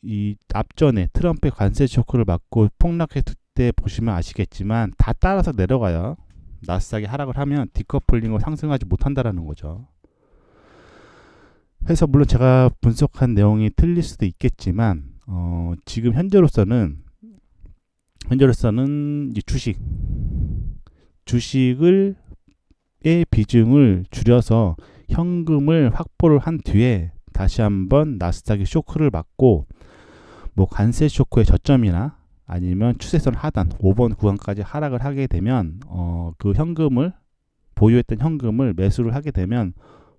이 앞전에 트럼프의 관세 쇼크를 맞고 폭락했을 때 보시면 아시겠지만 다 따라서 내려가요. 나스닥이 하락을 하면 디커플링으로 상승하지 못한다라는 거죠. 그래서 물론 제가 분석한 내용이 틀릴 수도 있겠지만 지금 현재로서는 이 주식을 의 비중을 줄여서 현금을 확보를 한 뒤에 다시 한번 나스닥이 쇼크를 맞고 뭐 관세 쇼크의 저점이나 아니면 추세선 하단 5번 구간까지 하락을 하게 되면 그 현금을 보유했던 현금을 매수를 하게 되면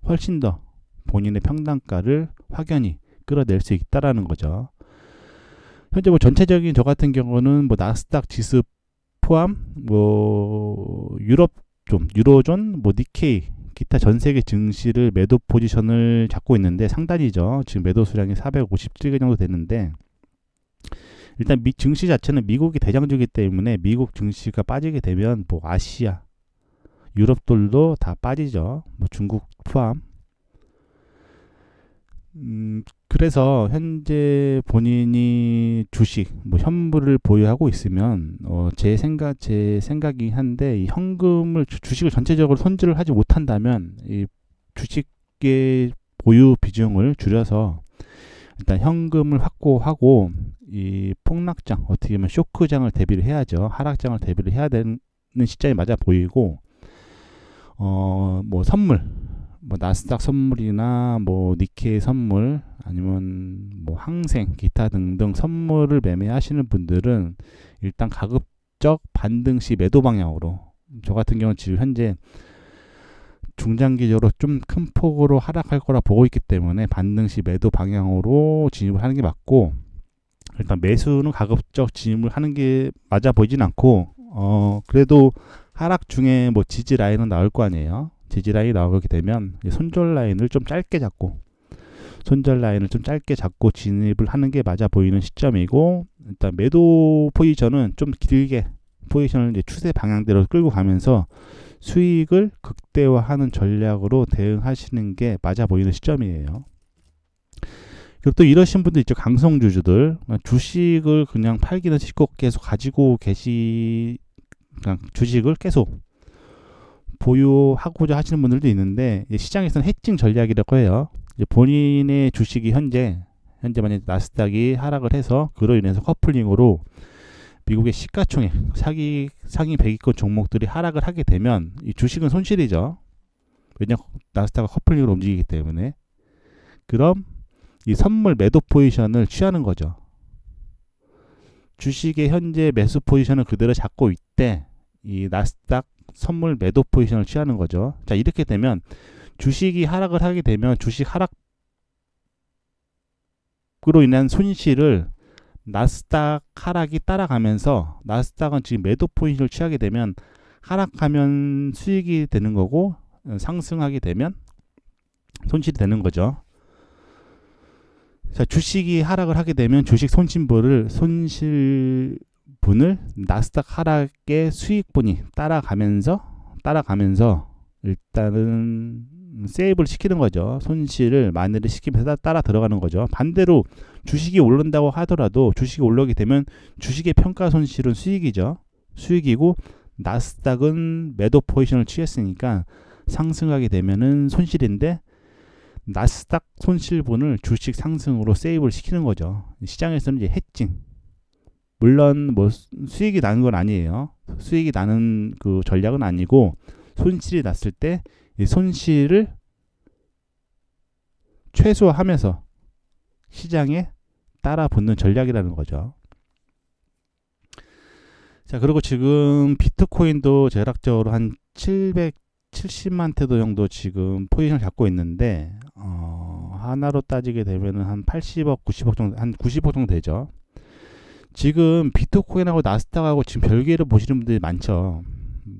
훨씬 더 본인의 평단가를 확연히 끌어낼 수 있다라는 거죠. 현재 뭐 전체적인 저 같은 경우는 뭐 나스닥 지수 포함 뭐 유로존, 뭐 니케이, 기타 전 세계 증시를 매도 포지션을 잡고 있는데 상단이죠. 지금 매도 수량이 457개 정도 되는데 일단 증시 자체는 미국이 대장주기 때문에 미국 증시가 빠지게 되면 뭐 아시아, 유럽들도 다 빠지죠. 뭐 중국 포함. 그래서 현재 본인이 주식, 뭐 현물을 보유하고 있으면 제 생각이 한데 이 현금을 주식을 전체적으로 손질을 하지 못한다면 이 주식의 보유 비중을 줄여서 일단 현금을 확보하고 이 폭락장 어떻게 보면 쇼크장을 대비를 해야죠. 하락장을 대비를 해야 되는 시점이 맞아 보이고 뭐 선물 뭐 나스닥 선물이나 뭐 니케이 선물 아니면 뭐 항생 기타 등등 선물을 매매하시는 분들은 일단 가급적 반등시 매도 방향으로 저 같은 경우는 지금 현재 중장기적으로 좀 큰 폭으로 하락할 거라 보고 있기 때문에 반등시 매도 방향으로 진입을 하는 게 맞고 일단 매수는 가급적 진입을 하는 게 맞아 보이진 않고 그래도 하락 중에 뭐 지지 라인은 나올 거 아니에요. 지지 라인이 나오게 되면 손절 라인을 좀 짧게 잡고 진입을 하는 게 맞아 보이는 시점이고 일단 매도 포지션은 좀 길게 포지션을 이제 추세 방향대로 끌고 가면서 수익을 극대화하는 전략으로 대응하시는 게 맞아 보이는 시점이에요. 그리고 또 이러신 분들 있죠. 강성주주들 주식을 그냥 팔기는 싫고 계속 가지고 그냥 주식을 계속 보유하고자 하시는 분들도 있는데 시장에서는 해칭 전략이라고 해요. 본인의 주식이 현재 만약 나스닥이 하락을 해서 그로 인해서 커플링으로 미국의 시가총액 상위 100위권 종목들이 하락을 하게 되면 이 주식은 손실이죠. 왜냐 나스닥은 커플링으로 움직이기 때문에. 그럼 이 선물 매도 포지션을 취하는 거죠. 주식의 현재 매수 포지션을 그대로 잡고 있대 이 나스닥 선물 매도 포지션을 취하는 거죠. 자, 이렇게 되면 주식이 하락을 하게 되면 주식 하락으로 인한 손실을 나스닥 하락이 따라가면서 나스닥은 지금 매도 포지션을 취하게 되면 하락하면 수익이 되는 거고 상승하게 되면 손실이 되는 거죠. 자, 주식이 하락을 하게 되면 주식 손실분을 나스닥 하락의 수익분이 따라가면서 일단은 세이브를 시키는 거죠. 손실을 만회를 시키면서 따라 들어가는 거죠. 반대로 주식이 오른다고 하더라도 주식이 올라오게 되면 주식의 평가 손실은 수익이죠. 수익이고 나스닥은 매도 포지션을 취했으니까 상승하게 되면은 손실인데 나스닥 손실분을 주식 상승으로 세이브를 시키는 거죠. 시장에서는 이제 해칭. 물론 뭐 수익이 나는 건 아니에요. 수익이 나는 그 전략은 아니고 손실이 났을 때 이 손실을 최소화하면서 시장에 따라 붙는 전략이라는 거죠. 자, 그리고 지금 비트코인도 대략적으로 한 770만 태도 정도 지금 포지션을 갖고 있는데 하나로 따지게 되면은 한 80억, 90억 정도, 한 90억 정도 되죠. 지금 비트코인하고 나스닥하고 지금 별개로 보시는 분들이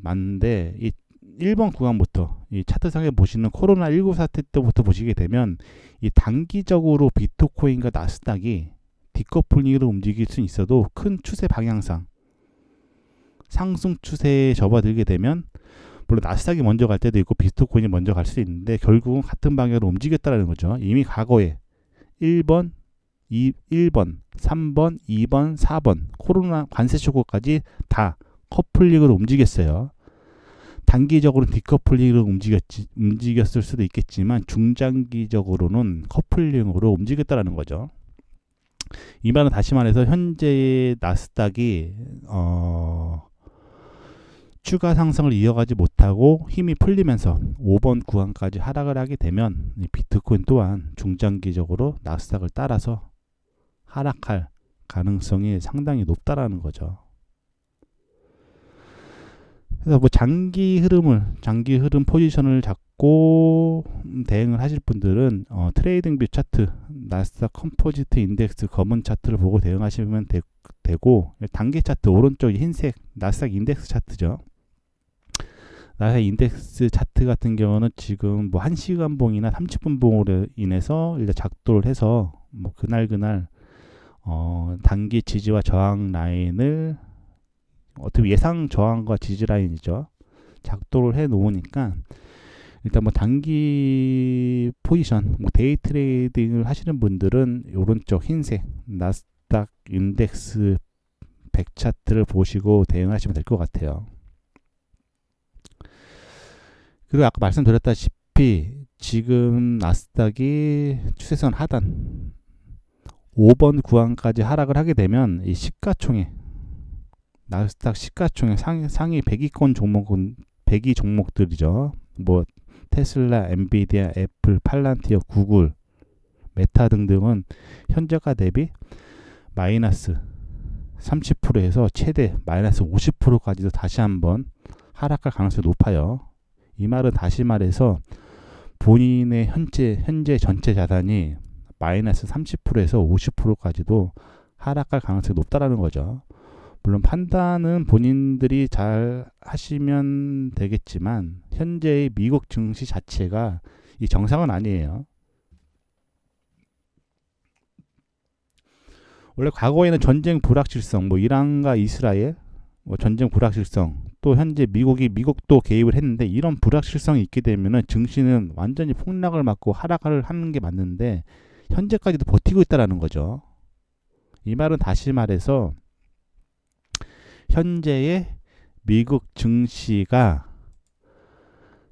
많은데 이 1번 구간부터 이 차트상에 보시는 코로나19 사태 때부터 보시게 되면 이 단기적으로 비트코인과 나스닥이 디커플링으로 움직일 수 있어도 큰 추세 방향상 상승 추세에 접어들게 되면 물론 나스닥이 먼저 갈 때도 있고 비트코인이 먼저 갈 수 있는데 결국은 같은 방향으로 움직였다는 거죠. 이미 과거에 1번, 1번, 3번, 2번, 4번 코로나 관세 쇼크까지 다 커플링으로 움직였어요. 단기적으로는 디커플링으로 움직였을 수도 있겠지만 중장기적으로는 커플링으로 움직였다라는 거죠. 이 말은 다시 말해서 현재의 나스닥이 추가 상승을 이어가지 못하고 힘이 풀리면서 5번 구간까지 하락을 하게 되면 이 비트코인 또한 중장기적으로 나스닥을 따라서 하락할 가능성이 상당히 높다라는 거죠. 그래서 뭐 장기 흐름 포지션을 잡고 대응을 하실 분들은 트레이딩뷰 차트, 나스닥 컴포지트 인덱스 검은 차트를 보고 대응하시면 되고, 단기 차트 오른쪽 흰색 나스닥 인덱스 차트죠. 나스닥 인덱스 차트 같은 경우는 지금 뭐 1시간 봉이나 30분 봉으로 인해서 일단 작동을 해서 뭐 그날 단기 지지와 저항 라인을 어떻게 예상 저항과 지지 라인이죠. 작동을 해 놓으니까 일단 뭐 단기 포지션, 뭐 데이 트레이딩을 하시는 분들은 오른쪽 흰색 나스닥 인덱스 100 차트를 보시고 대응하시면 될 것 같아요. 그리고 아까 말씀드렸다시피 지금 나스닥이 추세선 하단 5번 구간까지 하락을 하게 되면 이 시가총액 나스닥 시가총액 상위 100위권 종목은 100위 종목들이죠. 뭐 테슬라, 엔비디아, 애플, 팔란티어, 구글, 메타 등등은 현저가 대비 마이너스 30%에서 최대 마이너스 50%까지도 다시 한번 하락할 가능성이 높아요. 이 말은 다시 말해서 본인의 현재 전체 자산이 마이너스 30%에서 50%까지도 하락할 가능성이 높다라는 거죠. 물론 판단은 본인들이 잘 하시면 되겠지만 현재의 미국 증시 자체가 이 정상은 아니에요. 원래 과거에는 전쟁 불확실성, 뭐 이란과 이스라엘 뭐 전쟁 불확실성, 또 현재 미국도 개입을 했는데 이런 불확실성이 있게 되면은 증시는 완전히 폭락을 맞고 하락을 하는 게 맞는데 현재까지도 버티고 있다라는 거죠. 이 말은 다시 말해서 현재의 미국 증시가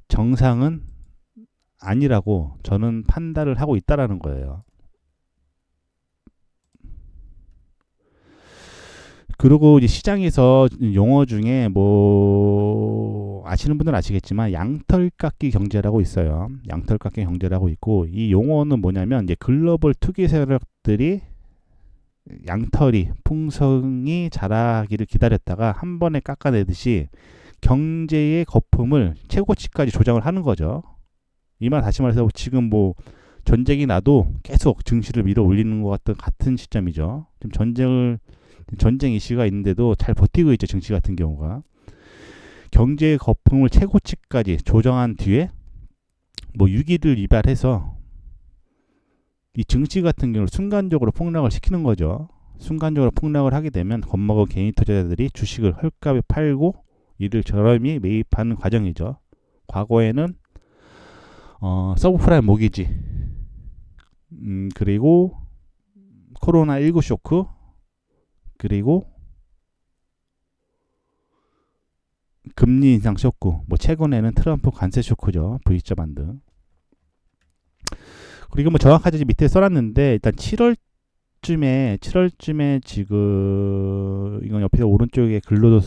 정상은 아니라고 저는 판단을 하고 있다라는 거예요. 그리고 이제 시장에서 용어 중에 뭐 아시는 분들은 아시겠지만 양털깎기 경제라고 있어요. 양털깎기 경제라고 있고 이 용어는 뭐냐면 이제 글로벌 투기 세력들이 양털이 풍성이 자라기를 기다렸다가 한 번에 깎아내듯이 경제의 거품을 최고치까지 조정을 하는 거죠. 이 말 다시 말해서 지금 뭐 전쟁이 나도 계속 증시를 밀어 올리는 것 같은 시점이죠. 지금 전쟁 이슈가 있는데도 잘 버티고 있죠. 증시 같은 경우가 경제의 거품을 최고치까지 조정한 뒤에 뭐 유기를 유발해서 이 증시 같은 경우는 순간적으로 폭락을 시키는 거죠. 순간적으로 폭락을 하게 되면 겁먹은 개인 투자자들이 주식을 헐값에 팔고 이를 저렴이 매입하는 과정이죠. 과거에는 서브프라임 모기지, 그리고 코로나19 쇼크, 그리고 금리 인상 쇼크, 뭐 최근에는 트럼프 관세 쇼크죠. V자 반등. 그리고 뭐 정확하게 밑에 써놨는데 일단 7월쯤에 지금 이건 옆에 오른쪽에 글로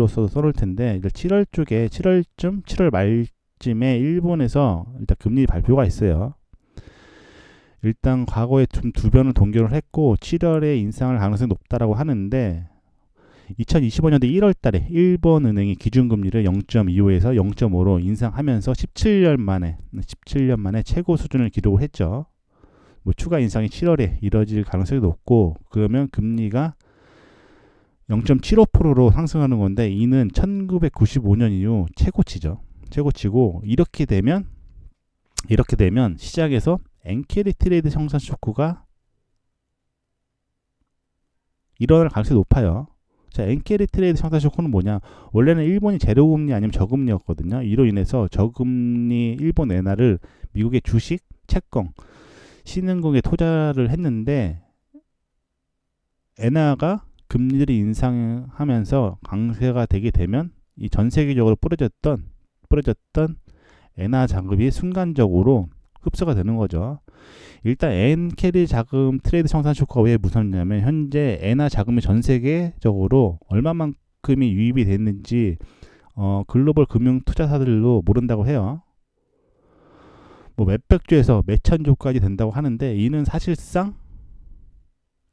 써도 써놓을 텐데 일단 7월 말쯤에 일본에서 일단 금리 발표가 있어요. 일단 과거에 좀 두 변을 동결을 했고 7월에 인상할 가능성이 높다라고 하는데 2025년도 1월 달에 일본 은행이 기준금리를 0.25에서 0.5로 인상하면서 17년 만에 최고 수준을 기록을 했죠. 뭐 추가 인상이 7월에 이뤄질 가능성이 높고 그러면 금리가 0.75%로 상승하는 건데 이는 1995년 이후 최고치고 이렇게 되면 시장에서 엔캐리 트레이드 형성 쇼크가 일어날 가능성이 높아요. 자, 엔캐리 트레이드 형성 쇼크는 뭐냐? 원래는 일본이 제로금리 아니면 저금리였거든요. 이로 인해서 저금리 일본 엔화를 미국의 주식, 채권, 신흥국에 투자를 했는데 엔화가 금리를 인상하면서 강세가 되게 되면 이 전 세계적으로 뿌려졌던 엔화 자금이 순간적으로 흡수가 되는 거죠. 일단 엔캐리 자금 트레이드 청산 쇼크가 왜 무섭냐면 현재 엔화 자금이 전 세계적으로 얼마만큼이 유입이 됐는지 글로벌 금융 투자사들도 모른다고 해요. 뭐 몇백 조에서 몇천 조까지 된다고 하는데 이는 사실상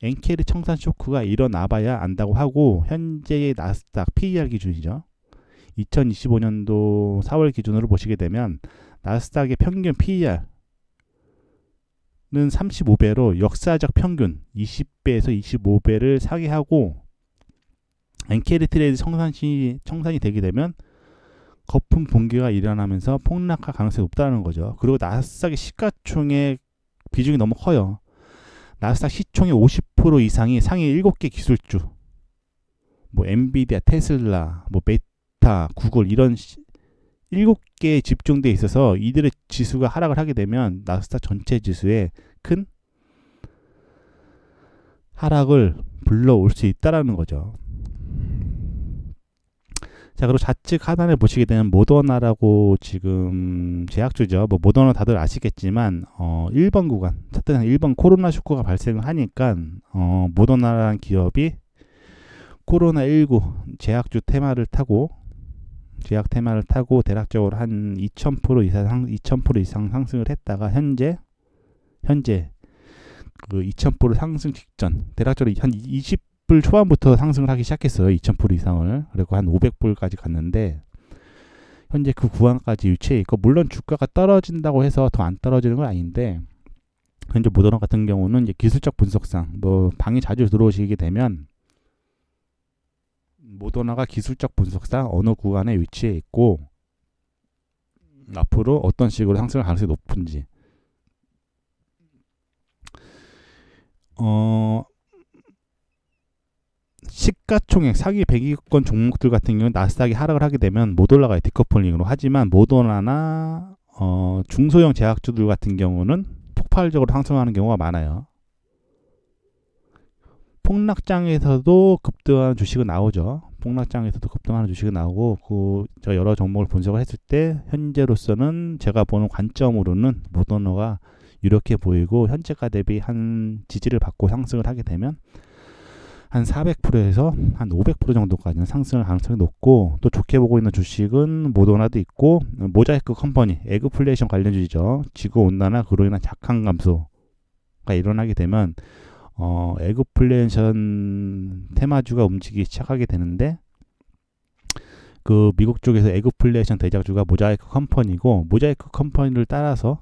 엔캐리 청산 쇼크가 일어나봐야 안다고 하고 현재의 나스닥 PER 기준이죠. 2025년도 4월 기준으로 보시게 되면 나스닥의 평균 PER는 35배로 역사적 평균 20배에서 25배를 상회하고 엔캐리 트레이드 청산이 되게 되면 거품 붕괴가 일어나면서 폭락할 가능성이 높다는 거죠. 그리고 나스닥의 시가총액 비중이 너무 커요. 나스닥 시총의 50% 이상이 상위 7개 기술주, 뭐 엔비디아, 테슬라, 뭐 메타, 구글 이런 7개에 집중돼 있어서 이들의 지수가 하락을 하게 되면 나스닥 전체 지수에 큰 하락을 불러올 수 있다라는 거죠. 자, 그리고 좌측 하단에 보시게 되면 모더나라고 지금 제약주죠. 뭐 모더나 다들 아시겠지만 1번 구간, 차트상 1번 코로나 쇼크가 발생을 하니까 모더나라는 기업이 코로나19 제약주 테마를 타고 대략적으로 한 2000% 이상 상승을 했다가 현재 그 2000% 상승 직전 대략적으로 한 20불 초반부터 상승을 하기 시작했어요. 2000% 이상을. 그리고 한 500불까지 갔는데 현재 그 구간까지 위치해 있고, 물론 주가가 떨어진다고 해서 더 안 떨어지는 건 아닌데 현재 모더나 같은 경우는 이제 기술적 분석상 뭐 방에 자주 들어오시게 되면 모더나가 기술적 분석상 어느 구간에 위치해 있고 앞으로 어떤 식으로 상승할 가능성이 높은지 시가총액 상위 100위권 종목들 같은 경우는 나스닥이 하락을 하게 되면 못 올라가요. 디커플링으로. 하지만 모더나나 중소형 제약주들 같은 경우는 폭발적으로 상승하는 경우가 많아요. 폭락장에서도 급등하는 주식은 나오죠. 폭락장에서도 급등하는 주식은 나오고 제가 여러 종목을 분석을 했을 때 현재로서는 제가 보는 관점으로는 모더나가 이렇게 보이고 현재가 대비 한 지지를 받고 상승을 하게 되면 한 400%에서 한 500% 정도까지는 상승할 가능성이 높고, 또 좋게 보고 있는 주식은 모더나도 있고 모자이크 컴퍼니, 에그플레이션 관련주죠. 지구온난화 그로 인한 작황 감소가 일어나게 되면 에그플레이션 테마주가 움직이기 시작하게 되는데 그 미국 쪽에서 에그플레이션 대장주가 모자이크 컴퍼니고 모자이크 컴퍼니를 따라서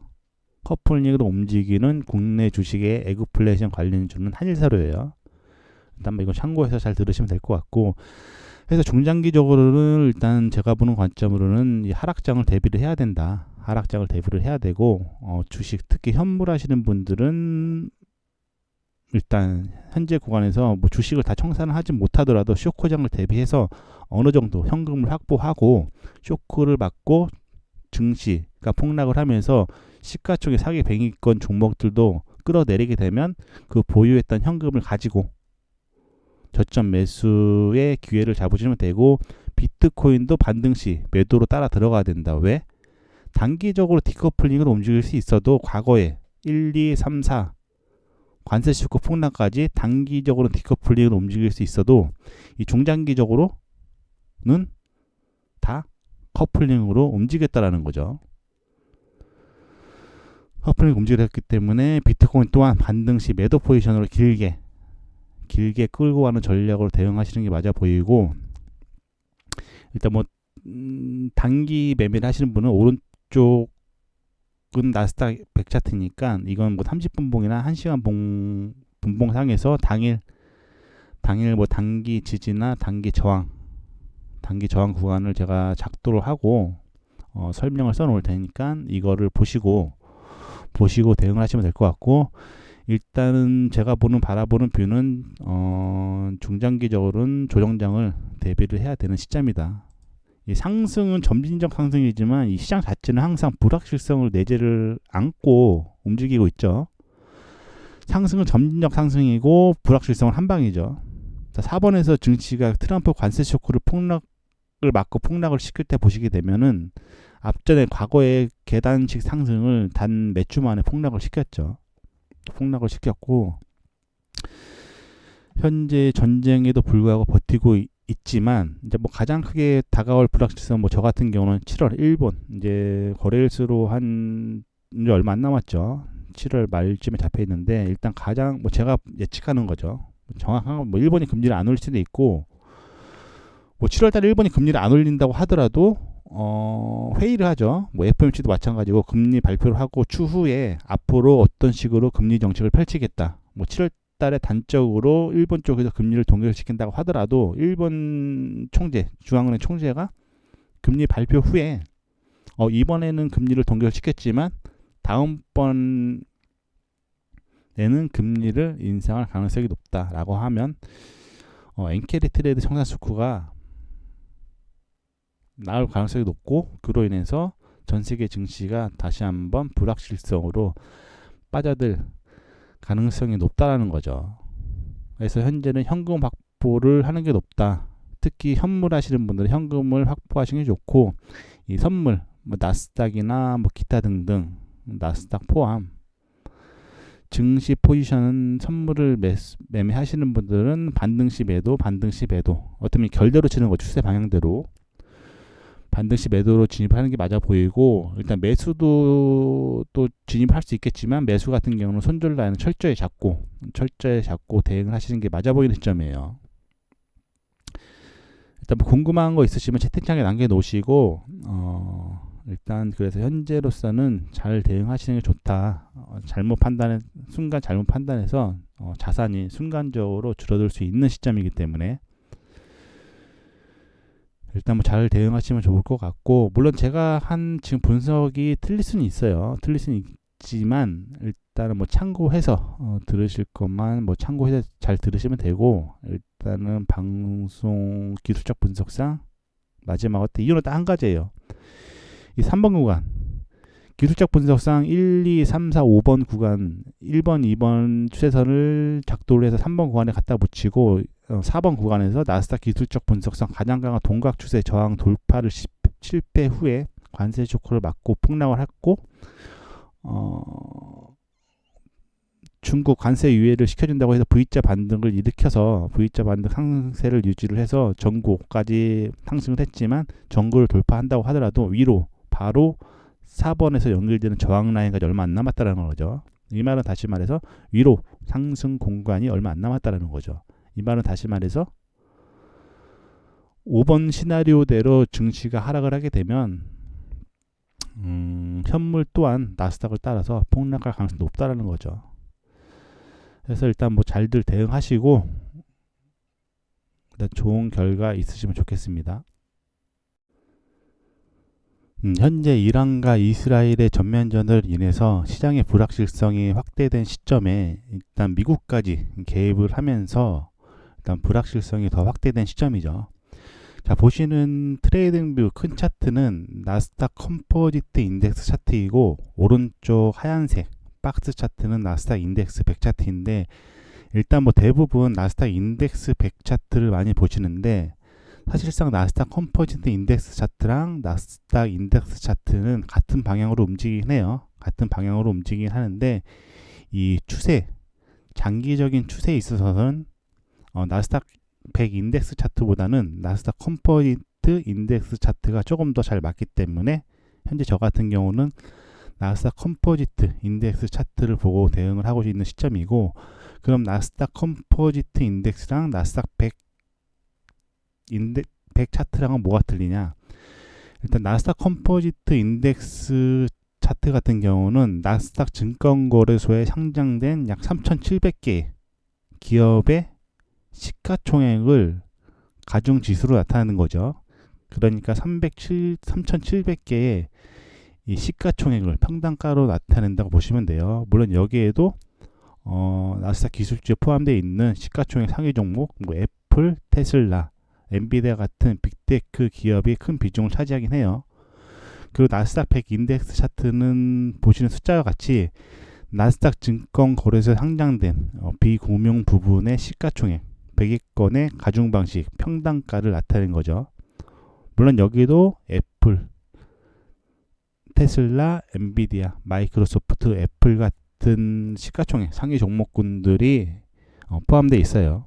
커플링으로 움직이는 국내 주식의 에그플레이션 관련주는 한일사료예요. 일단 이건 참고해서 잘 들으시면 될 것 같고, 그래서 중장기적으로는 일단 제가 보는 관점으로는 이 하락장을 대비를 해야 된다. 하락장을 대비를 해야 되고 주식 특히 현물 하시는 분들은 일단 현재 구간에서 뭐 주식을 다 청산을 하지 못하더라도 쇼크장을 대비해서 어느 정도 현금을 확보하고 쇼크를 받고 증시가 폭락을 하면서 시가총액 상위 100위권 종목들도 끌어내리게 되면 그 보유했던 현금을 가지고 저점 매수의 기회를 잡으시면 되고, 비트코인도 반등 시 매도로 따라 들어가야 된다. 왜? 단기적으로 디커플링으로 움직일 수 있어도 과거에 1, 2, 3, 4 관세 쇼크 폭락까지 단기적으로 디커플링으로 움직일 수 있어도 이 중장기적으로는 다 커플링으로 움직였다라는 거죠. 커플링 움직였기 때문에 비트코인 또한 반등 시 매도 포지션으로 길게 끌고 가는 전략으로 대응하시는 게 맞아 보이고, 일단 뭐 단기 매매를 하시는 분은 오른쪽은 나스닥 100 차트니까 이건 뭐 30분봉이나 1시간 분봉상에서 당일 뭐 단기 지지나 단기 저항 구간을 제가 작도를 하고 설명을 써 놓을 테니까 이거를 보시고 대응을 하시면 될 것 같고, 일단은 제가 바라보는 뷰는 중장기적으로는 조정장을 대비를 해야 되는 시점이다. 이 상승은 점진적 상승이지만 이 시장 자체는 항상 불확실성을 내재를 안고 움직이고 있죠. 상승은 점진적 상승이고 불확실성은 한 방이죠. 4번에서 증시가 트럼프 관세 쇼크를 폭락을 막고 폭락을 시킬 때 보시게 되면은 앞전에 과거의 계단식 상승을 단 몇 주 만에 폭락을 시켰죠. 폭락을 시켰고 현재 전쟁에도 불구하고 버티고 있지만 이제 뭐 가장 크게 다가올 불확실성 뭐 저 같은 경우는 7월 일본 이제 거래일수로 한 이제 얼마 안 남았죠. 7월 말쯤에 잡혀 있는데 일단 가장 뭐 제가 예측하는 거죠. 정확한 건 뭐 일본이 금리를 안 올릴 수도 있고 뭐 7월달에 일본이 금리를 안 올린다고 하더라도 회의를 하죠. 뭐 FOMC도 마찬가지고 금리 발표를 하고 추후에 앞으로 어떤 식으로 금리 정책을 펼치겠다. 뭐 7월달에 단적으로 일본 쪽에서 금리를 동결시킨다고 하더라도 일본 총재, 중앙은행 총재가 금리 발표 후에 이번에는 금리를 동결시켰지만 다음번에는 금리를 인상할 가능성이 높다라고 하면 엔케리 트레이드 청산 수쿠가 나올 가능성이 높고 그로 인해서 전 세계 증시가 다시 한번 불확실성으로 빠져들 가능성이 높다라는 거죠. 그래서 현재는 현금 확보를 하는 게 높다. 특히 현물 하시는 분들은 현금을 확보하시는 게 좋고 이 선물 뭐 나스닥이나 뭐 기타 등등 나스닥 포함 증시 포지션은 선물을 매매하시는 분들은 반등시 매도 어쩌면 결대로 치는 거 추세 방향대로 반등시 매도로 진입하는 게 맞아 보이고 일단 매수도 또 진입할 수 있겠지만 매수 같은 경우는 손절 라인은 철저히 잡고 대응을 하시는 게 맞아 보이는 시점이에요. 일단 뭐 궁금한 거 있으시면 채팅창에 남겨놓으시고 일단 그래서 현재로서는 잘 대응하시는 게 좋다. 잘못 판단해서 자산이 순간적으로 줄어들 수 있는 시점이기 때문에 일단 뭐 잘 대응하시면 좋을 것 같고 물론 제가 한 지금 분석이 틀릴 수는 있지만 일단은 뭐 참고해서 들으실 것만 뭐 참고해서 잘 들으시면 되고 일단은 방송 기술적 분석상 마지막으로 이유는 딱 한 가지예요. 이 3번 구간 기술적 분석상 1, 2, 3, 4, 5번 구간 1번, 2번 추세선을 작도를 해서 3번 구간에 갖다 붙이고 4번 구간에서 나스닥 기술적 분석상 가장 강한 동각 추세 저항 돌파를 실패 후에 관세 쇼크를 맞고 폭락을 했고 중국 관세 유예를 시켜준다고 해서 V자 반등을 일으켜서 V자 반등 상세를 유지를 해서 전고까지 상승을 했지만 전고를 돌파한다고 하더라도 위로 바로 4번에서 연결되는 저항 라인까지 얼마 안 남았다는 거죠. 이 말은 다시 말해서 위로 상승 공간이 얼마 안 남았다는 거죠. 이 말은 다시 말해서 5번 시나리오대로 증시가 하락을 하게 되면 현물 또한 나스닥을 따라서 폭락할 가능성이 높다는 거죠. 그래서 일단 뭐 잘들 대응하시고 일단 좋은 결과 있으시면 좋겠습니다. 현재 이란과 이스라엘의 전면전을 인해서 시장의 불확실성이 확대된 시점에 일단 미국까지 개입을 하면서 일단 불확실성이 더 확대된 시점이죠. 자, 보시는 트레이딩뷰 큰 차트는 나스닥 컴포지트 인덱스 차트이고 오른쪽 하얀색 박스 차트는 나스닥 인덱스 100 차트인데 일단 뭐 대부분 나스닥 인덱스 100 차트를 많이 보시는데 사실상 나스닥 컴포지트 인덱스 차트랑 나스닥 인덱스 차트는 같은 방향으로 움직이긴 해요. 같은 방향으로 움직이긴 하는데 이 추세, 장기적인 추세에 있어서는 나스닥 100 인덱스 차트보다는 나스닥 컴포지트 인덱스 차트가 조금 더 잘 맞기 때문에 현재 저 같은 경우는 나스닥 컴포지트 인덱스 차트를 보고 대응을 하고 있는 시점이고 그럼 나스닥 컴포지트 인덱스랑 나스닥 100 차트랑은 뭐가 틀리냐? 일단 나스닥 컴포지트 인덱스 차트 같은 경우는 나스닥 증권거래소에 상장된 약 3,700개 기업의 시가총액을 가중 지수로 나타내는 거죠. 그러니까 3,700개의 이 시가총액을 평단가로 나타낸다고 보시면 돼요. 물론 여기에도 나스닥 기술주에 포함되어 있는 시가총액 상위 종목, 뭐 애플, 테슬라, 엔비디아 같은 빅테크 기업이 큰 비중을 차지하긴 해요. 그리고 나스닥 100 인덱스 차트는 보시는 숫자와 같이 나스닥 증권거래소에 상장된 비공용 부분의 시가총액 100위권의 가중방식 평단가를 나타낸 거죠. 물론 여기도 애플, 테슬라, 엔비디아, 마이크로소프트, 애플 같은 시가총액 상위 종목군들이 포함되어 있어요.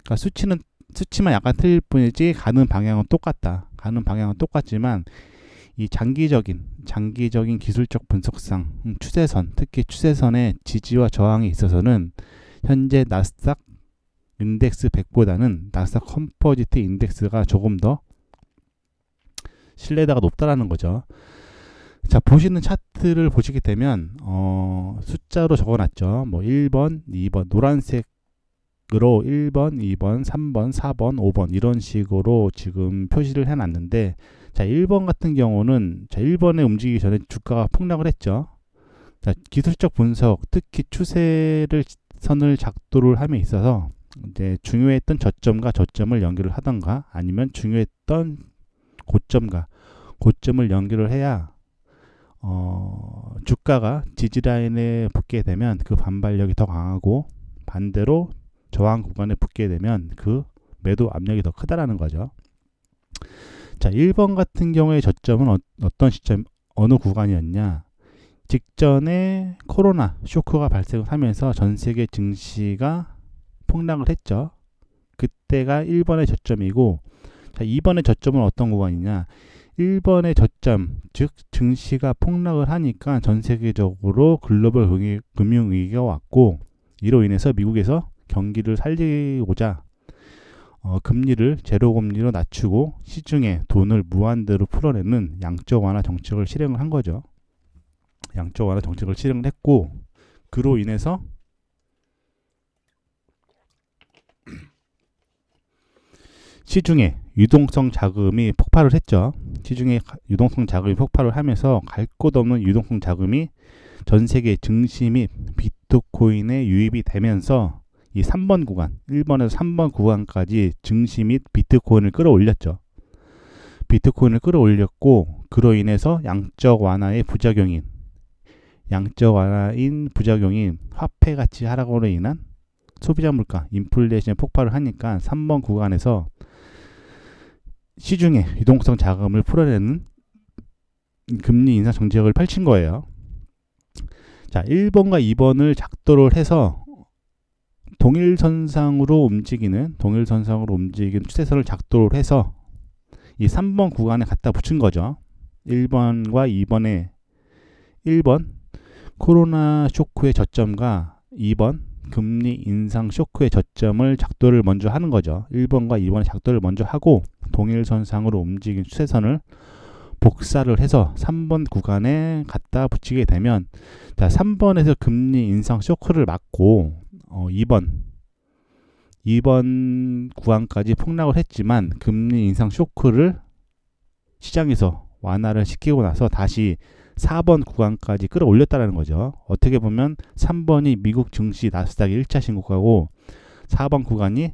그러니까 수치만 약간 틀릴 뿐이지 가는 방향은 똑같다. 가는 방향은 똑같지만 이 장기적인 기술적 분석상 추세선, 특히 추세선의 지지와 저항에 있어서는 현재 나스닥 인덱스 100보다는 나스닥 컴포지트 인덱스가 조금 더 신뢰도가 높다라는 거죠. 자, 보시는 차트를 보시게 되면 숫자로 적어놨죠. 뭐 1번, 2번 노란색으로 1번, 2번, 3번, 4번, 5번 이런 식으로 지금 표시를 해놨는데, 자 1번 같은 경우는 자 1번에 움직이기 전에 주가가 폭락을 했죠. 자, 기술적 분석, 특히 추세를 선을 작도를 함에 있어서 이제 중요했던 저점과 저점을 연결을 하던가 아니면 중요했던 고점을 연결을 해야 주가가 지지라인에 붙게 되면 그 반발력이 더 강하고, 반대로 저항 구간에 붙게 되면 그 매도 압력이 더 크다라는 거죠. 자, 1번 같은 경우에 저점은 어떤 시점, 어느 구간이었냐? 직전에 코로나 쇼크가 발생하면서 전 세계 증시가 폭락을 했죠. 그때가 1번의 저점이고, 자, 2번의 저점은 어떤 구간이냐? 1번의 저점, 즉 증시가 폭락을 하니까 전 세계적으로 글로벌 금융위기가 왔고, 이로 인해서 미국에서 경기를 살리고자 금리를 제로금리로 낮추고 시중에 돈을 무한대로 풀어내는 양적 완화 정책을 실행을 한 거죠. 양적 완화 정책을 실행을 했고, 그로 인해서 시중에 유동성 자금이 폭발을 했죠. 시중에 유동성 자금이 폭발을 하면서 갈 곳 없는 유동성 자금이 전 세계 증시 및 비트코인에 유입이 되면서 이 3번 구간, 1번에서 3번 구간까지 증시 및 비트코인을 끌어올렸죠. 비트코인을 끌어올렸고, 그로 인해서 양적 완화인 부작용인 화폐 가치 하락으로 인한 소비자 물가, 인플레이션이 폭발을 하니까 3번 구간에서 시중에 유동성 자금을 풀어내는 금리 인상 정책을 펼친 거예요. 자, 1번과 2번을 작도를 해서 동일선상으로 움직이는 추세선을 작도를 해서 이 3번 구간에 갖다 붙인 거죠. 1번과 2번에 1번 코로나 쇼크의 저점과 2번 금리 인상 쇼크의 저점을 작도를 먼저 하는 거죠. 1번과 2번의 작도를 먼저 하고 동일선상으로 움직인 추세선을 복사를 해서 3번 구간에 갖다 붙이게 되면, 자 3번에서 금리 인상 쇼크를 맞고 2번 구간까지 폭락을 했지만 금리 인상 쇼크를 시장에서 완화를 시키고 나서 다시 4번 구간까지 끌어올렸다는 거죠. 어떻게 보면 3번이 미국 증시 나스닥의 1차 신고가고 4번 구간이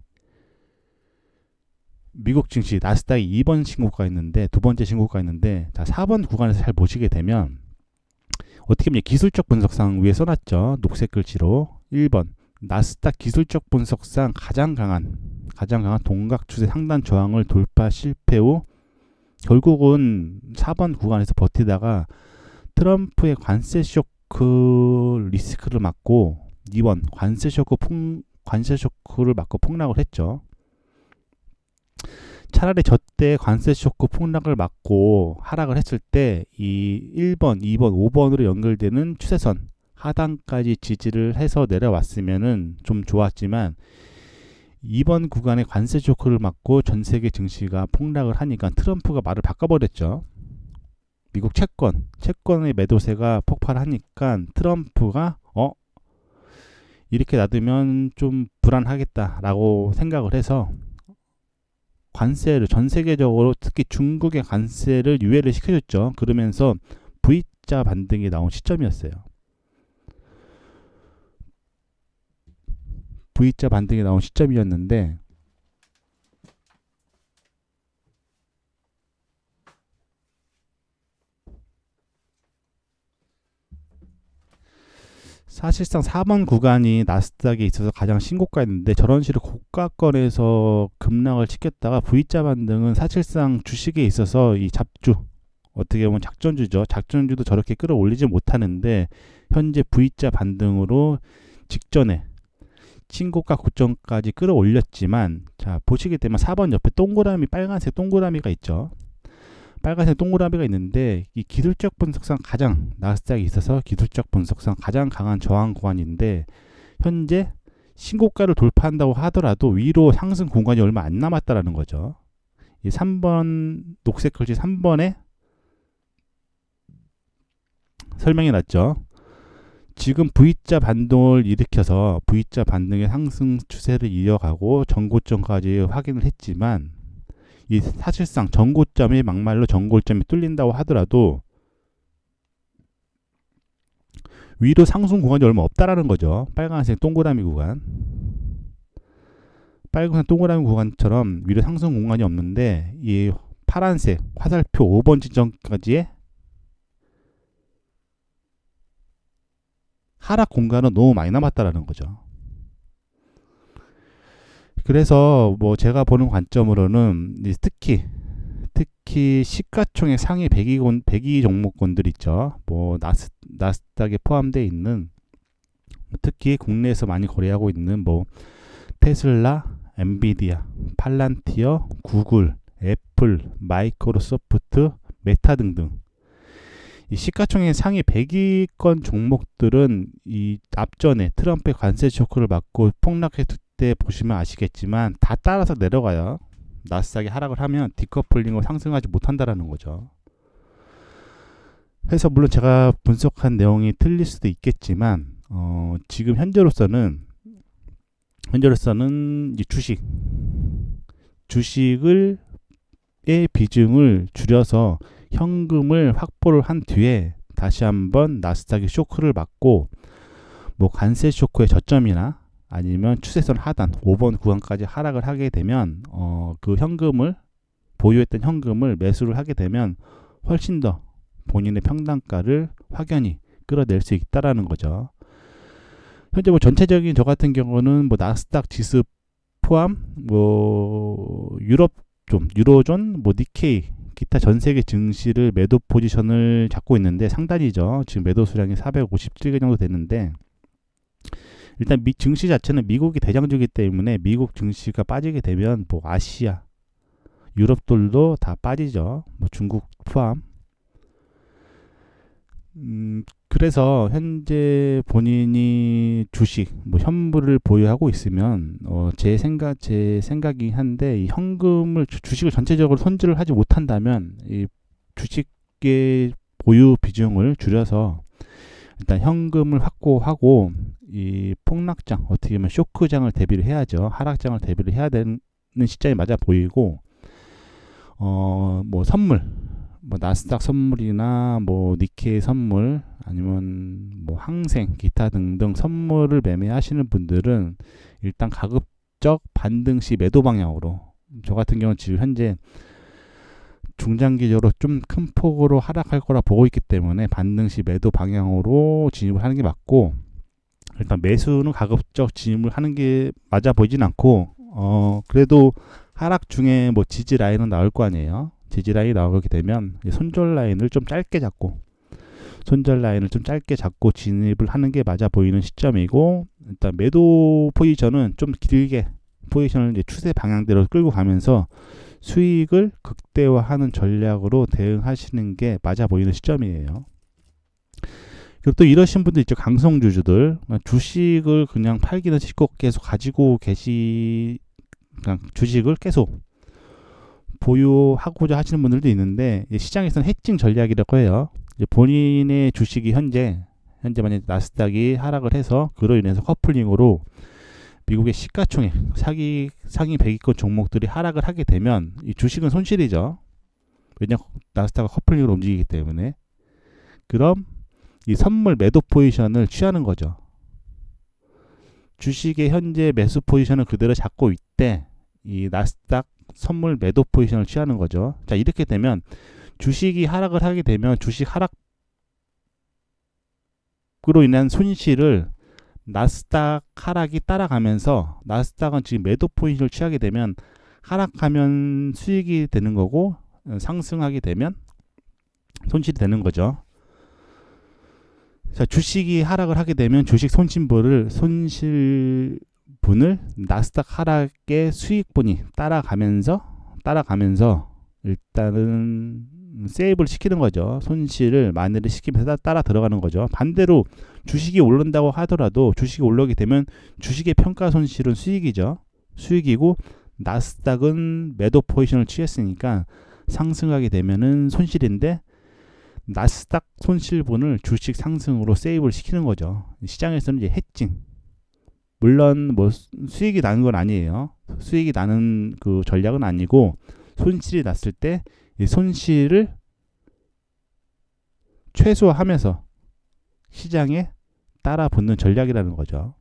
미국 증시 나스닥이 2번 신고가 있는데, 두 번째 신고가 있는데, 자 4번 구간에서 잘 보시게 되면 어떻게 보면 기술적 분석상 위에 써놨죠. 녹색 글씨로 1번 나스닥 기술적 분석상 가장 강한 동각 추세 상단 저항을 돌파 실패 후 결국은 4번 구간에서 버티다가 트럼프의 관세 쇼크 리스크를 맞고 2번 관세 쇼크를 맞고 폭락을 했죠. 차라리 저때 관세 쇼크 폭락을 맞고 하락을 했을 때 이 1번, 2번, 5번으로 연결되는 추세선 하단까지 지지를 해서 내려왔으면은 좀 좋았지만, 2번 구간에 관세 쇼크를 맞고 전 세계 증시가 폭락을 하니까 트럼프가 말을 바꿔버렸죠. 미국 채권의 매도세가 폭발하니까 트럼프가 이렇게 놔두면 좀 불안하겠다라고 생각을 해서 관세를 전 세계적으로 특히 중국의 관세를 유예를 시켜줬죠. 그러면서 V자 반등이 나온 시점이었어요. V자 반등이 나온 시점이었는데, 사실상 4번 구간이 나스닥에 있어서 가장 신고가였는데 저런 식으로 고가권에서 급락을 시켰다가 V자 반등은 사실상 주식에 있어서 이 잡주, 어떻게 보면 작전주죠. 작전주도 저렇게 끌어올리지 못하는데 현재 V자 반등으로 직전에 신고가 고점까지 끌어올렸지만, 자 보시게 되면 4번 옆에 동그라미, 빨간색 동그라미가 있죠. 빨간색 동그라미가 있는데 이 기술적 분석상 가장, 나스닥에 있어서 기술적 분석상 가장 강한 저항 구간인데 현재 신고가를 돌파한다고 하더라도 위로 상승 공간이 얼마 안 남았다라는 거죠. 이 3번 녹색 글씨 3번에 설명이 났죠. 지금 V자 반동을 일으켜서 V자 반등의 상승 추세를 이어가고 전고점까지 확인을 했지만, 이 사실상 전고점이 막말로 전고점이 뚫린다고 하더라도 위로 상승 구간이 얼마 없다라는 거죠. 빨간색 동그라미 구간, 빨간색 동그라미 구간처럼 위로 상승 공간이 없는데 이 파란색 화살표 5번 지점까지의 하락 공간은 너무 많이 남았다라는 거죠. 그래서 뭐 제가 보는 관점으로는 특히 시가총액 상위 100위 종목군들 있죠. 뭐 나스닥에 포함되어 있는, 특히 국내에서 많이 거래하고 있는 뭐 테슬라, 엔비디아, 팔란티어, 구글, 애플, 마이크로소프트, 메타 등등 이 시가총액 상위 100위권 종목들은 이 앞전에 트럼프의 관세 쇼크를 받고 폭락했을 때 보시면 아시겠지만 다 따라서 내려가요. 나스닥이 하락을 하면 디커플링으로 상승하지 못한다라는 거죠. 그래서 물론 제가 분석한 내용이 틀릴 수도 있겠지만 지금 현재로서는 이 주식의 비중을 줄여서 현금을 확보를 한 뒤에 다시 한번 나스닥이 쇼크를 받고 뭐 관세 쇼크의 저점이나 아니면 추세선 하단 5번 구간까지 하락을 하게 되면 그 현금을, 보유했던 현금을 매수를 하게 되면 훨씬 더 본인의 평단가를 확연히 끌어낼 수 있다라는 거죠. 현재 뭐 전체적인 저 같은 경우는 뭐 나스닥 지수 포함 뭐 유로존, 뭐 니케이, 기타 전 세계 증시를 매도 포지션을 잡고 있는데 상단이죠. 지금 매도 수량이 457개 정도 되는데, 일단 증시 자체는 미국이 대장주기 때문에 미국 증시가 빠지게 되면 뭐 아시아, 유럽들도 다 빠지죠. 뭐 중국 포함. 그래서 현재 본인이 주식, 뭐 현물을 보유하고 있으면 제 생각이 한데, 이 현금을 주식을 전체적으로 손질을 하지 못한다면 이 주식의 보유 비중을 줄여서 일단 현금을 확보하고 이 폭락장, 어떻게 보면 쇼크장을 대비를 해야죠. 하락장을 대비를 해야 되는 시점이 맞아 보이고, 뭐 선물, 뭐 나스닥 선물이나 뭐 니케이 선물, 아니면 뭐 항생, 기타 등등 선물을 매매하시는 분들은 일단 가급적 반등 시 매도 방향으로, 저 같은 경우는 지금 현재 중장기적으로 좀 큰 폭으로 하락할 거라 보고 있기 때문에 반등 시 매도 방향으로 진입을 하는 게 맞고, 일단 매수는 가급적 진입을 하는 게 맞아 보이진 않고, 그래도 하락 중에 뭐 지지 라인은 나올 거 아니에요. 지지 라인이 나오게 되면 손절 라인을 좀 짧게 잡고 진입을 하는 게 맞아 보이는 시점이고, 일단 매도 포지션은 좀 길게 포지션을 이제 추세 방향대로 끌고 가면서 수익을 극대화하는 전략으로 대응하시는 게 맞아 보이는 시점이에요. 그리고 또 이러신 분들 있죠. 강성주주들, 주식을 그냥 팔기는 싫고 계속 가지고 그냥 주식을 계속 보유하고자 하시는 분들도 있는데, 시장에서는 해칭 전략이라고 해요. 본인의 주식이 현재 만약 나스닥이 하락을 해서 그로 인해서 커플링으로 미국의 시가총액 상위 100위권 종목들이 하락을 하게 되면 이 주식은 손실이죠. 왜냐, 나스닥은 커플링으로 움직이기 때문에. 그럼 이 선물 매도 포지션을 취하는 거죠. 주식의 현재 매수 포지션을 그대로 잡고 있대 이 나스닥 선물 매도 포지션을 취하는 거죠. 자, 이렇게 되면 주식이 하락을 하게 되면 주식 하락 그로 인한 손실을 나스닥 하락이 따라가면서, 나스닥은 지금 매도 포지션을 취하게 되면 하락하면 수익이 되는 거고 상승하게 되면 손실이 되는 거죠. 자, 주식이 하락을 하게 되면 주식 손실분을 나스닥 하락의 수익분이 따라가면서 일단은 세이브를 시키는 거죠. 손실을 만회를 시키면서 따라 들어가는 거죠. 반대로 주식이 오른다고 하더라도 주식이 올라오게 되면 주식의 평가 손실은 수익이죠. 수익이고 나스닥은 매도 포지션을 취했으니까 상승하게 되면은 손실인데, 나스닥 손실분을 주식 상승으로 세이브를 시키는 거죠. 시장에서는 이제 해칭. 물론 뭐 수익이 나는 건 아니에요. 수익이 나는 그 전략은 아니고, 손실이 났을 때 이 손실을 최소화하면서 시장에 따라 붙는 전략이라는 거죠.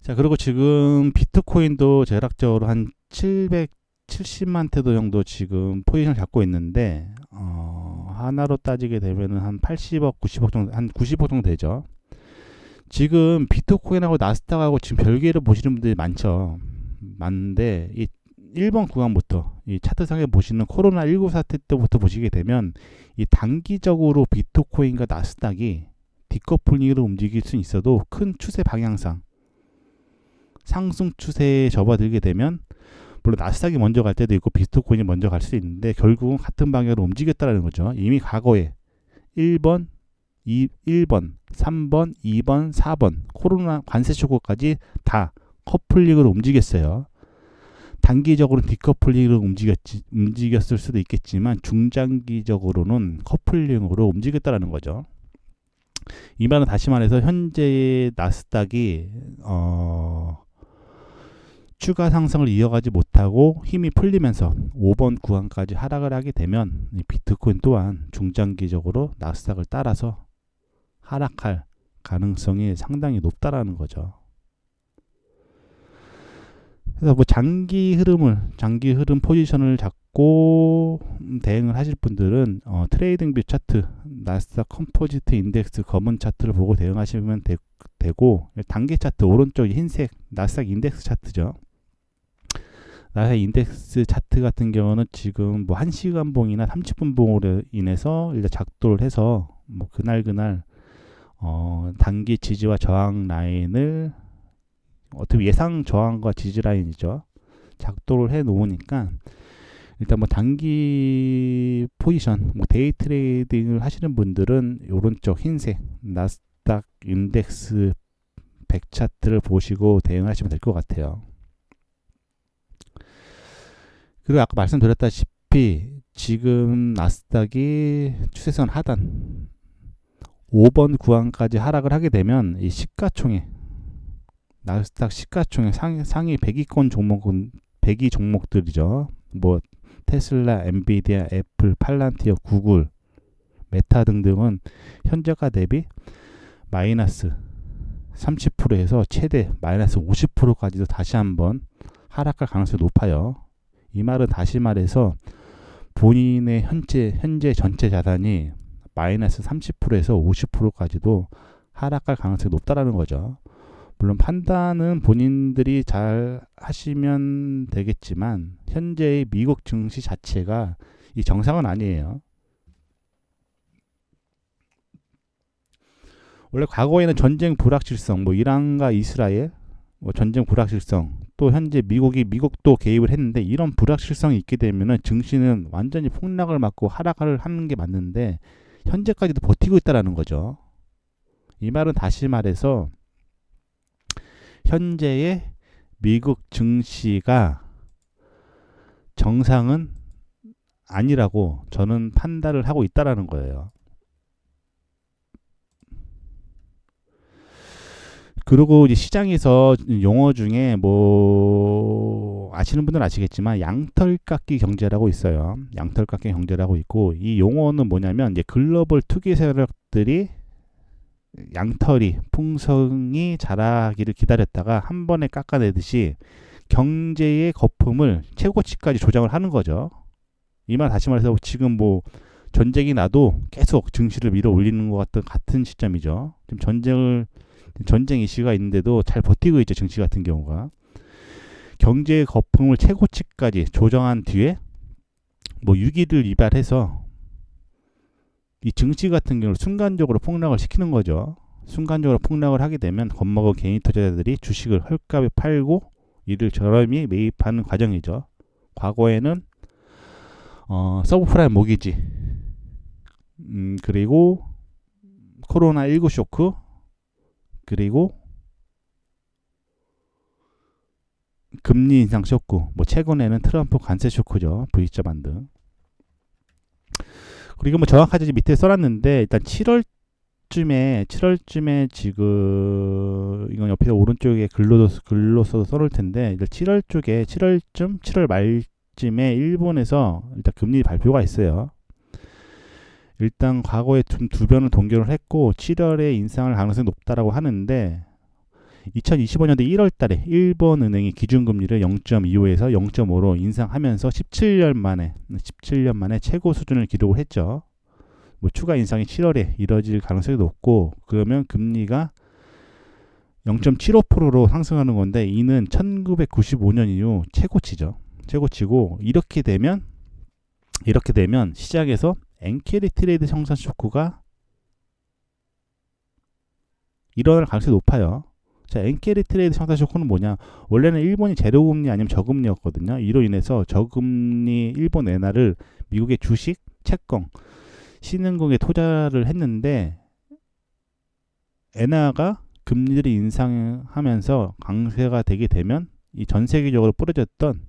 자, 그리고 지금 비트코인도 대략적으로 한 770만 태도 정도 지금 포지션을 잡고 있는데, 하나로 따지게 되면은 한 80억, 90억 정도, 한 90억 정도 되죠. 지금 비트코인하고 나스닥하고 지금 별개로 보시는 분들이 많은데, 이 1번 구간부터 이 차트상에 보시는 코로나19 사태 때부터 보시게 되면 이 단기적으로 비트코인과 나스닥이 디커플링으로 움직일 수 있어도 큰 추세 방향상 상승 추세에 접어들게 되면, 물론 나스닥이 먼저 갈 때도 있고 비트코인이 먼저 갈 수 있는데 결국은 같은 방향으로 움직였다는 거죠. 이미 과거에 1번, 1번, 3번, 2번, 4번 코로나 관세 쇼크까지 다 커플링으로 움직였어요. 단기적으로는 디커플링으로 움직였을 수도 있겠지만 중장기적으로는 커플링으로 움직였다라는 거죠. 이 말은 다시 말해서 현재의 나스닥이 추가 상승을 이어가지 못하고 힘이 풀리면서 5번 구간까지 하락을 하게 되면 이 비트코인 또한 중장기적으로 나스닥을 따라서 하락할 가능성이 상당히 높다라는 거죠. 그래서 뭐 장기 흐름 포지션을 잡고 대응을 하실 분들은 트레이딩뷰 차트, 나스닥 컴포지트 인덱스 검은 차트를 보고 대응하시면 되고, 단기 차트 오른쪽 흰색 나스닥 인덱스 차트죠. 나스닥 인덱스 차트 같은 경우는 지금 뭐 1시간 봉이나 30분 봉으로 인해서 일단 작동을 해서 뭐 그날 단기 지지와 저항 라인을 어떻게 예상 저항과 지지 라인이죠. 작동을 해 놓으니까 일단 뭐 단기 포지션, 뭐 데이 트레이딩을 하시는 분들은 오른쪽 흰색 나스닥 인덱스 100 차트를 보시고 대응하시면 될 것 같아요. 그리고 아까 말씀드렸다시피 지금 나스닥이 추세선 하단 5번 구간까지 하락을 하게 되면 이 시가총액, 나스닥 시가총액 상위 100위권 종목은 100위 종목들이죠. 뭐 테슬라, 엔비디아, 애플, 팔란티어, 구글, 메타 등등은 현재가 대비 마이너스 30%에서 최대 마이너스 50%까지도 다시 한번 하락할 가능성이 높아요. 이 말은 다시 말해서 본인의 현재 전체 자산이 마이너스 30%에서 50%까지도 하락할 가능성이 높다라는 거죠. 물론 판단은 본인들이 잘 하시면 되겠지만 현재의 미국 증시 자체가 이 정상은 아니에요. 원래 과거에는 전쟁 불확실성, 뭐 이란과 이스라엘, 뭐 전쟁 불확실성, 또 현재 미국도 개입을 했는데 이런 불확실성이 있게 되면은 증시는 완전히 폭락을 맞고 하락을 하는 게 맞는데 현재까지도 버티고 있다라는 거죠. 이 말은 다시 말해서 현재의 미국 증시가 정상은 아니라고 저는 판단을 하고 있다라는 거예요. 그리고 이제 시장에서 용어 중에 뭐 아시는 분들은 아시겠지만 양털깎기 경제라고 있어요. 양털깎기 경제라고 있고, 이 용어는 뭐냐면 이제 글로벌 투기 세력들이 양털이 풍성이 자라기를 기다렸다가 한 번에 깎아내듯이 경제의 거품을 최고치까지 조정을 하는 거죠. 이 말 다시 말해서 지금 뭐 전쟁이 나도 계속 증시를 밀어 올리는 것 같은 시점이죠. 지금 전쟁 이슈가 있는데도 잘 버티고 있죠. 증시 같은 경우가. 경제 거품을 최고치까지 조정한 뒤에 뭐 유기를 유발해서 이 증시 같은 경우는 순간적으로 폭락을 시키는 거죠. 순간적으로 폭락을 하게 되면 겁먹은 개인 투자자들이 주식을 헐값에 팔고 이를 저렴이 매입하는 과정이죠. 과거에는 서브프라임 모기지, 그리고 코로나19 쇼크, 그리고 금리 인상 쇼크, 뭐 최근에는 트럼프 관세 쇼크죠. V자 반등. 그리고 뭐 정확하게 밑에 써놨는데 일단 7월쯤에 지금 이건 옆에 오른쪽에 글로 써서 써놓을 텐데 일단 7월 말쯤에 일본에서 일단 금리 발표가 있어요. 일단 과거에 두 변을 동결을 했고 7월에 인상할 가능성이 높다라고 하는데 2025년도 1월 달에 일본 은행이 기준금리를 0.25에서 0.5로 인상하면서 17년 만에 최고 수준을 기록을 했죠. 뭐 추가 인상이 7월에 이뤄질 가능성이 높고 그러면 금리가 0.75%로 상승하는 건데 이는 1995년 이후 최고치고 이렇게 되면 시장에서 엔캐리 트레이드 청산 쇼크가 일어날 가능성이 높아요. 자, 엔캐리 트레이드 청산 쇼크는 뭐냐? 원래는 일본이 제로금리 아니면 저금리였거든요. 이로 인해서 저금리 일본 엔화를 미국의 주식, 채권, 신흥국에 투자를 했는데 엔화가 금리들이 인상하면서 강세가 되게 되면 이 전 세계적으로 뿌려졌던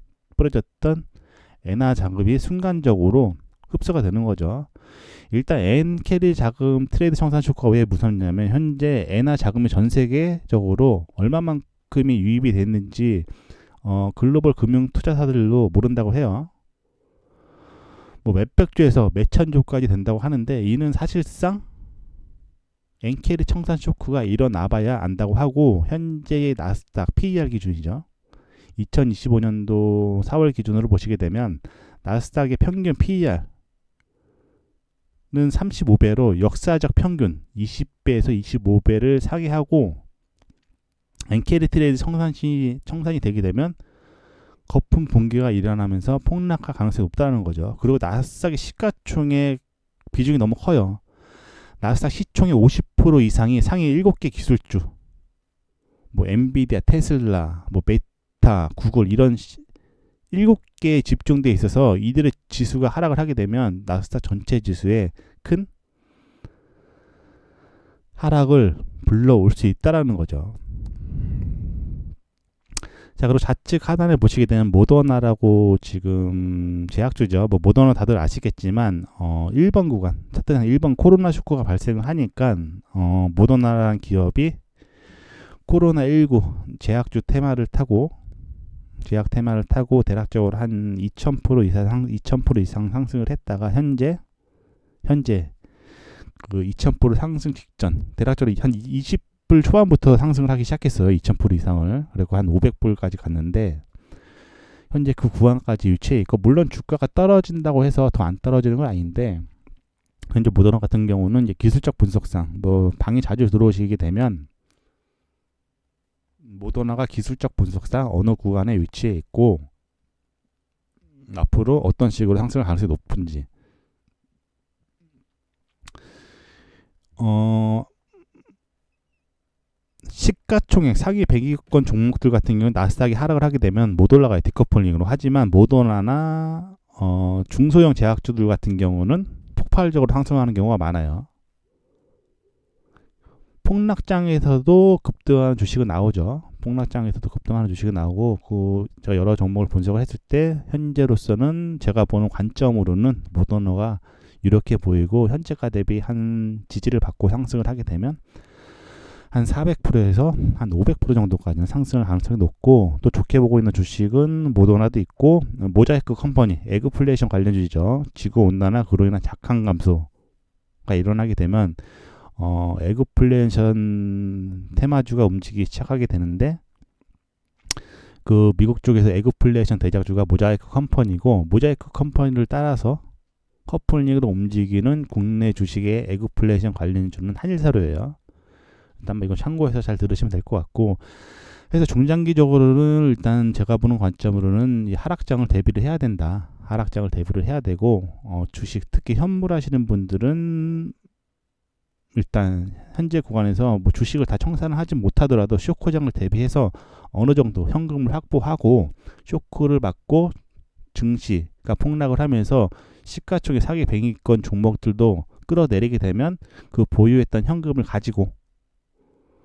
엔화 자금이 순간적으로 흡수가 되는 거죠. 일단 엔캐리 자금 트레이드 청산 쇼크가 왜 무섭냐면 현재 엔화 자금이 전 세계적으로 얼마만큼이 유입이 됐는지 글로벌 금융 투자사들도 모른다고 해요. 뭐 몇백조에서 몇천조까지 된다고 하는데 이는 사실상 엔캐리 청산 쇼크가 일어나봐야 안다고 하고 현재의 나스닥 PER 기준이죠. 2025년도 4월 기준으로 보시게 되면 나스닥의 평균 PER는 35배로 역사적 평균 20배에서 25배를 상회하고 엔캐리 트레이드 청산이 되게 되면 거품 붕괴가 일어나면서 폭락할 가능성이 높다는 거죠. 그리고 나스닥의 시가총액 비중이 너무 커요. 나스닥 시총의 50% 이상이 상위 7개 기술주, 뭐 엔비디아, 테슬라, 뭐 메타, 구글 이런 7개에 집중돼 있어서 이들의 지수가 하락을 하게 되면 나스닥 전체 지수에 큰 하락을 불러올 수 있다라는 거죠. 자, 그리고 좌측 하단에 보시게 되면 모더나라고 지금 제약주죠. 뭐 모더나 다들 아시겠지만 1번 구간, 차트상 1번 코로나 쇼크가 발생을 하니까 모더나라는 기업이 코로나19 제약주 테마를 타고 대략적으로 한 2000% 이상 상승을 했다가 현재 그 2000% 상승 직전 대략적으로 한 20불 초반부터 상승을 하기 시작했어요. 2000% 이상을. 그리고 한 500불까지 갔는데 현재 그 구간까지 위치해 있고 물론 주가가 떨어진다고 해서 더 안 떨어지는 건 아닌데 현재 모더나 같은 경우는 이제 기술적 분석상 뭐 방에 자주 들어오시게 되면 모더나가 기술적 분석상 어느 구간에 위치해 있고 앞으로 어떤 식으로 상승할 가능성이 높은지 시가총액 상위 100위권 종목들 같은 경우는 나스닥이 하락을 하게 되면 못 올라가요. 디커플링으로. 하지만 모더나나 중소형 제약주들 같은 경우는 폭발적으로 상승하는 경우가 많아요. 폭락장에서도 급등하는 주식은 나오죠. 제가 여러 종목을 분석을 했을 때 현재로서는 제가 보는 관점으로는 모더나가 이렇게 보이고 현재가 대비 한 지지를 받고 상승을 하게 되면 한 400%에서 한 500% 정도까지는 상승할 가능성이 높고 또 좋게 보고 있는 주식은 모더나도 있고 모자이크 컴퍼니, 에그플레이션 관련주죠. 지구온난화 그로 인한 작황 감소가 일어나게 되면 에그플레이션 테마주가 움직이기 시작하게 되는데 그 미국 쪽에서 에그플레이션 대장주가 모자이크 컴퍼니고 모자이크 컴퍼니를 따라서 커플링으로 움직이는 국내 주식의 에그플레이션 관련주는 한일사료예요. 일단 이거 참고해서 잘 들으시면 될 것 같고, 그래서 중장기적으로는 일단 제가 보는 관점으로는 이 하락장을 대비를 해야 된다. 하락장을 대비를 해야 되고, 주식 특히 현물 하시는 분들은 일단 현재 구간에서 뭐 주식을 다 청산을 하지 못하더라도 쇼크장을 대비해서 어느 정도 현금을 확보하고 쇼크를 받고 증시가 폭락을 하면서 시가총액 상위 100위권 종목들도 끌어내리게 되면 그 보유했던 현금을 가지고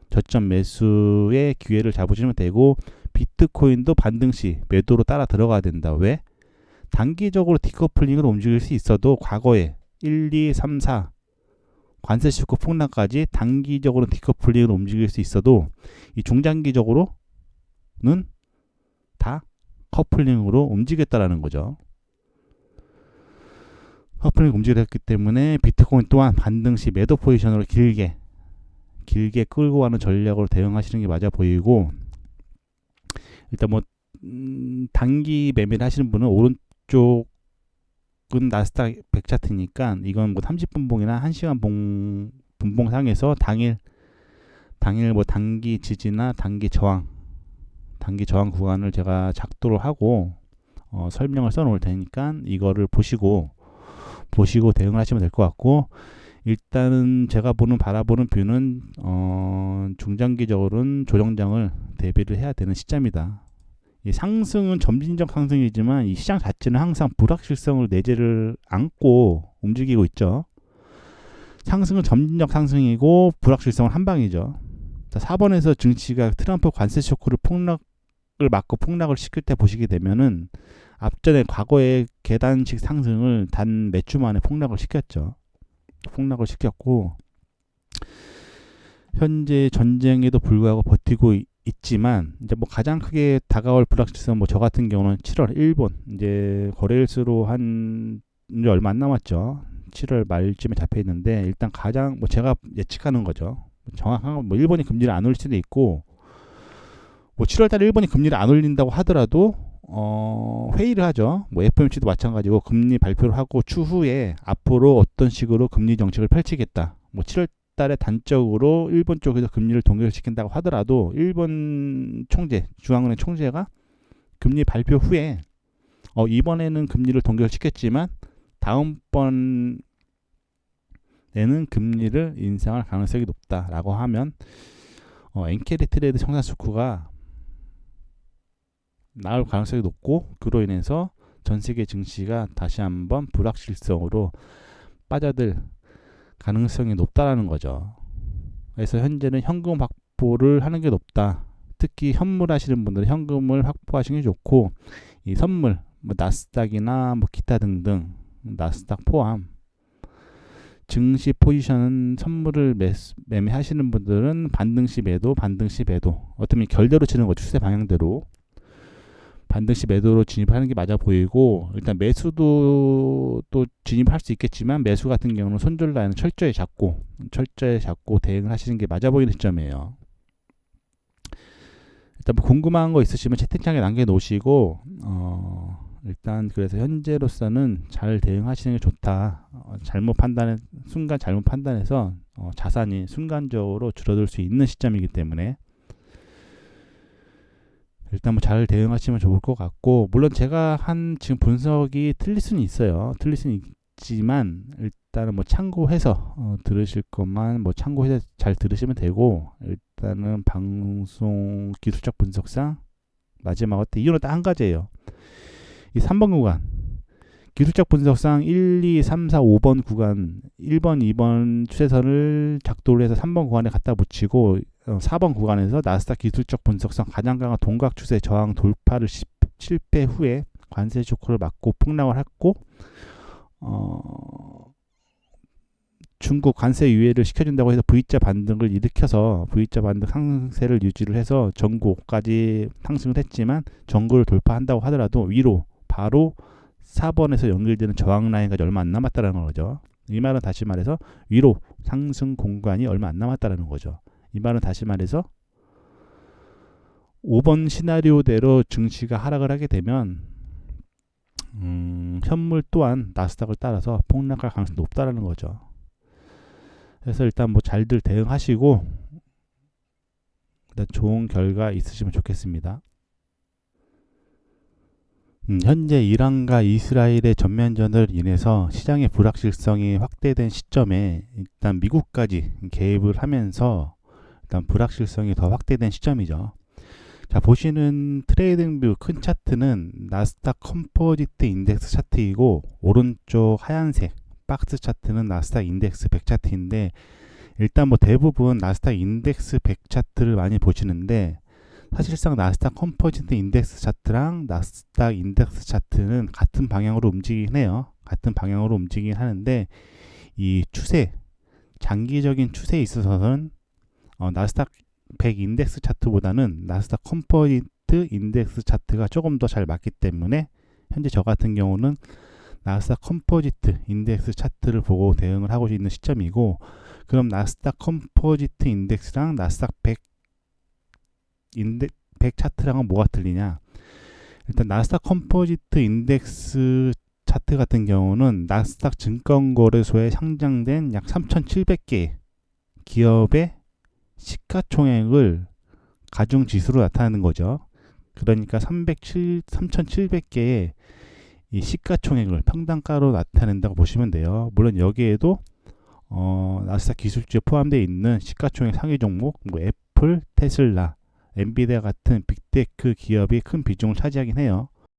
저점 매수의 기회를 잡으시면 되고, 비트코인도 반등 시 매도로 따라 들어가야 된다. 왜? 단기적으로 디커플링으로 움직일 수 있어도 과거에 1, 2, 3, 4 관세 쇼크 폭락까지 단기적으로 디커플링으로 움직일 수 있어도 이 중장기적으로는 다 커플링으로 움직였다라는 거죠. 커플링 움직였기 때문에 비트코인 또한 반등 시 매도 포지션으로 길게 끌고 가는 전략으로 대응하시는 게 맞아 보이고, 일단 뭐 단기 매매를 하시는 분은 오른쪽은 나스닥 100 차트니까 이건 뭐 30분봉이나 1시간 분봉상에서 당일 뭐 단기 지지나 단기 저항 구간을 제가 작도를 하고 설명을 써 놓을 테니까 이거를 보시고 대응을 하시면 될 것 같고, 일단은 제가 바라보는 뷰는 중장기적으로는 조정장을 대비를 해야 되는 시점이다. 이 상승은 점진적 상승이지만 이 시장 자체는 항상 불확실성을 내재를 안고 움직이고 있죠. 상승은 점진적 상승이고 불확실성은 한방이죠. 자, 4번에서 증시가 트럼프 관세 쇼크를 폭락을 막고 폭락을 시킬 때 보시게 되면은 앞전에 과거의 계단식 상승을 단 몇 주 만에 폭락을 시켰고, 현재 전쟁에도 불구하고 버티고 있지만 이제 뭐 가장 크게 다가올 불확실성, 뭐 저 같은 경우는 7월 일본 이제 거래일수로 한 이제 얼마 안 남았죠. 7월 말쯤에 잡혀 있는데, 일단 가장 뭐 제가 예측하는 거죠. 정확한 건 뭐 일본이 금리를 안 올릴 수도 있고, 뭐 7월달에 일본이 금리를 안 올린다고 하더라도 회의를 하죠. 뭐 FOMC도 마찬가지고 금리 발표를 하고 추후에 앞으로 어떤 식으로 금리 정책을 펼치겠다. 뭐 7월 달에 단적으로 일본 쪽에서 금리를 동결시킨다고 하더라도 일본 총재, 중앙은행 총재가 금리 발표 후에 이번에는 금리를 동결시켰지만 다음번에는 금리를 인상할 가능성이 높다라고 하면 엔캐리 트레이드 청산 수쿠가 나올 가능성이 높고, 그로 인해서 전 세계 증시가 다시 한번 불확실성으로 빠져들 가능성이 높다라는 거죠. 그래서 현재는 현금 확보를 하는 게 높다. 특히 현물 하시는 분들은 현금을 확보하시는 게 좋고, 이 선물, 뭐 나스닥이나 뭐 기타 등등, 나스닥 포함 증시 포지션은 선물을 매매하시는 분들은 반등시 매도, 어떻게 결대로 치는 거, 추세 방향대로 반등시 매도로 진입하는 게 맞아 보이고, 일단 매수도 또 진입할 수 있겠지만 매수 같은 경우는 손절 라인을 철저히 잡고 대응을 하시는 게 맞아 보이는 시점이에요. 일단 뭐 궁금한 거 있으시면 채팅창에 남겨놓으시고, 일단 그래서 현재로서는 잘 대응하시는 게 좋다. 잘못 판단해서 자산이 순간적으로 줄어들 수 있는 시점이기 때문에 일단 뭐 잘 대응하시면 좋을 것 같고, 물론 제가 한 지금 분석이 틀릴 수는 있지만 일단은 뭐 참고해서 들으실 것만 뭐 참고해서 잘 들으시면 되고, 일단은 방송 기술적 분석상 마지막으로 이유는 딱 한 가지예요. 이 3번 구간 기술적 분석상 1, 2, 3, 4, 5번 구간 1번, 2번 추세선을 작도를 해서 3번 구간에 갖다 붙이고 4번 구간에서 나스닥 기술적 분석상 가장 강한 동각 추세 저항 돌파를 실패 후에 관세 쇼크를 맞고 폭락을 했고, 중국 관세 유예를 시켜준다고 해서 V자 반등을 일으켜서 V자 반등 상세를 유지를 해서 전고까지 상승을 했지만 전고를 돌파한다고 하더라도 위로 바로 4번에서 연결되는 저항 라인까지 얼마 안 남았다는 거죠. 이 말은 다시 말해서 위로 상승 공간이 얼마 안 남았다는 거죠. 이 말은 다시 말해서 5번 시나리오대로 증시가 하락을 하게 되면 현물 또한 나스닥을 따라서 폭락할 가능성이 높다라는 거죠. 그래서 일단 뭐 잘들 대응하시고 일단 좋은 결과 있으시면 좋겠습니다. 현재 이란과 이스라엘의 전면전을 인해서 시장의 불확실성이 확대된 시점에 일단 미국까지 개입을 하면서 일단 불확실성이 더 확대된 시점이죠. 자, 보시는 트레이딩뷰 큰 차트는 나스닥 컴포지트 인덱스 차트이고, 오른쪽 하얀색 박스 차트는 나스닥 인덱스 100 차트인데, 일단 뭐 대부분 나스닥 인덱스 100 차트를 많이 보시는데, 사실상 나스닥 컴포지트 인덱스 차트랑 나스닥 인덱스 차트는 같은 방향으로 움직이긴 해요. 같은 방향으로 움직이긴 하는데, 이 추세, 장기적인 추세에 있어서는 나스닥 100 인덱스 차트보다는 나스닥 컴포지트 인덱스 차트가 조금 더 잘 맞기 때문에 현재 저 같은 경우는 나스닥 컴포지트 인덱스 차트를 보고 대응을 하고 있는 시점이고, 그럼 나스닥 컴포지트 인덱스랑 나스닥 100 차트랑은 뭐가 틀리냐? 일단 나스닥 컴포지트 인덱스 차트 같은 경우는 나스닥 증권거래소에 상장된 약 3,700개 기업의 시가총액을 가중지수로 나타내는 거죠. 그러니까 3,700개의 이 시가총액을 평단가로 나타낸다고 보시면 돼요. 물론 여기에도 나스닥 기술주에 포함되어 있는 시가총액 상위 종목, 뭐 애플, 테슬라, 엔비디아 같은 빅테크 기업이 큰 비중을 차지하긴 해요.